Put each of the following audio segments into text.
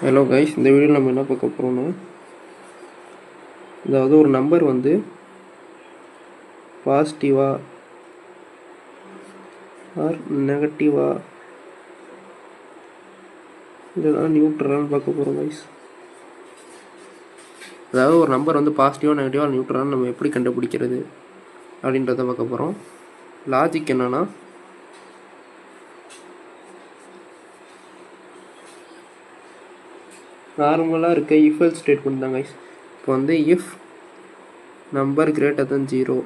Hello guys, இந்த வீடியோவில் நம்ம என்ன பார்க்க போகிறோம்னா, அதாவது ஒரு நம்பர் வந்து பாசிட்டிவா ஆர் நெகட்டிவா இல்லைனா நியூட்ரலான்னு பார்க்க போகிறோம் கைஸ். அதாவது ஒரு நம்பர் வந்து பாசிட்டிவா நெகட்டிவா நியூட்ரலான்னு நம்ம எப்படி கண்டுபிடிக்கிறது அப்படின்றத பார்க்க போகிறோம். லாஜிக் என்னன்னா, நார்மலாக இருக்க இஃப் எல்ஸ் ஸ்டேட்மெண்ட் தான் கைஸ். இப்போ வந்து if number greater than 0,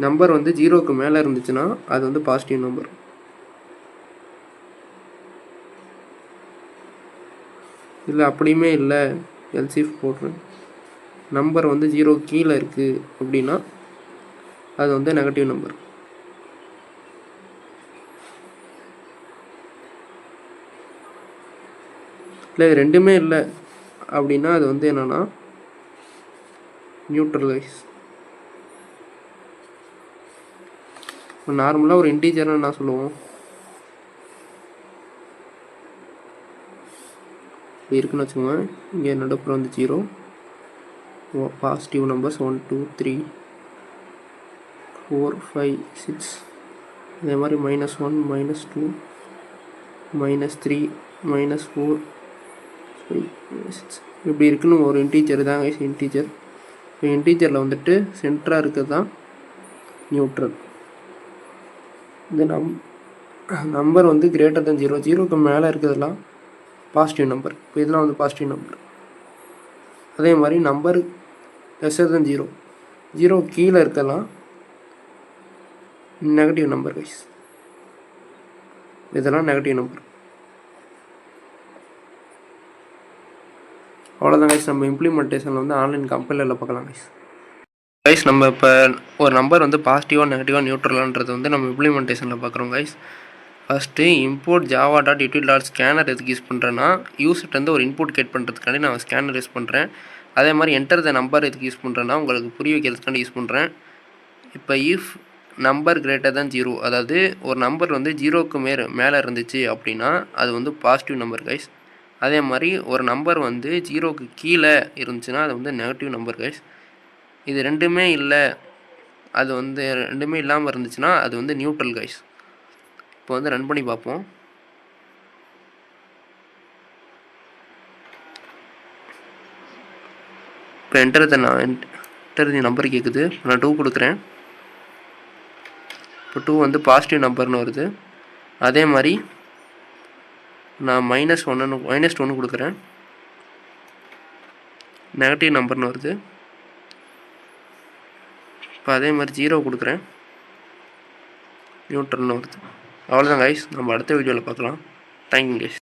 number வந்து 0க்கு மேலே இருந்துச்சுன்னா அது வந்து பாசிட்டிவ் நம்பர். இல்லை அப்படியுமே இல்லை, எல்சிஃப் போடுறேன், நம்பர் வந்து 0 கீழே இருக்குது அப்படின்னா அது வந்து நெகட்டிவ் நம்பர். இல்லை இது ரெண்டுமே இல்லை அப்படின்னா அது வந்து என்னென்னா நியூட்ரலைஸ். இப்போ நார்மலாக ஒரு இன்டீஜர்னு என்ன சொல்லுவோம், இப்படி இருக்குன்னு வச்சுக்கோங்க. இங்கே நடுப்புற வந்து 0, பாசிட்டிவ் நம்பர்ஸ் 1 2 3 4 5 6, இதே மாதிரி -1 -2 -3 -4 5 6 இப்படி இருக்குன்னு ஒரு இன்டீஜர் தாங்க இன்டீஜர். இப்போ இன்டீஜரில் வந்துட்டு சென்டராக இருக்கிறது தான் நியூட்ரல். இந்த நம்பர் வந்து கிரேட்டர் தென் 0, 0க்கு மேலே இருக்கிறதுலாம் பாசிட்டிவ் நம்பர். இப்போ இதெல்லாம் வந்து பாசிட்டிவ் நம்பர். அதே மாதிரி நம்பர் லெஸ்ஸர் தென் 0, 0 கீழே இருக்கலாம் நெகட்டிவ் நம்பர் கைஸ். இதெல்லாம் நெகட்டிவ் நம்பர். அவ்வளோதான் கைஸ். நம்ம இம்ப்ளிமெண்டேஷனில் வந்து ஆன்லைன் கம்பெனியில் பார்க்கலாம் கைஸ். கைஸ் நம்ம இப்போ ஒரு நம்பர் வந்து பாசிட்டிவாக நெகட்டிவாக நியூட்ரலான்றது வந்து நம்ம இம்ப்ளிமெண்டேஷனில் பார்க்குறோம் கைஸ். ஃபஸ்ட்டு இம்போர்ட் java.util.scanner எதுக்கு யூஸ் பண்ணுறேன்னா, யூசர்ட்டேருந்து ஒரு இன்புட் கெட் பண்ணுறதுக்காண்டி நான் ஸ்கேனர் யூஸ் பண்ணுறேன். அதே மாதிரி என்டர் த நம்பர் எதுக்கு யூஸ் பண்ணுறேன்னா, உங்களுக்கு புரிய வைக்கிறதுக்காண்டி யூஸ் பண்ணுறேன். இப்போ இஃப் நம்பர் கிரேட்டர் தென் 0, அதாவது ஒரு நம்பர் வந்து 0க்கு மேலே இருந்துச்சு அப்படின்னா அது வந்து பாசிட்டிவ் நம்பர் கைஸ். அதே மாதிரி ஒரு நம்பர் வந்து 0க்கு கீழே இருந்துச்சுன்னா அது வந்து நெகட்டிவ் நம்பர் கைஸ். இது ரெண்டுமே இல்லை, அது வந்து ரெண்டுமே இல்லாமல் இருந்துச்சுன்னா அது வந்து நியூட்ரல் கைஸ். இப்போ வந்து ரன் பண்ணி பார்ப்போம். இப்போ என்டர் தி நம்பர் கேட்குது. நான் 2 கொடுக்குறேன். இப்போ 2 வந்து பாசிட்டிவ் நம்பர்னு வருது. அதே மாதிரி நான் -1 கொடுக்குறேன், நெகட்டிவ் நம்பர்னு வருது. இப்போ அதே மாதிரி 0 கொடுக்குறேன், நியூட்ரல்னு வருது. அவ்வளோதான் கைஸ். நம்ம அடுத்த வீடியோவில் பார்க்கலாம். Thank you guys.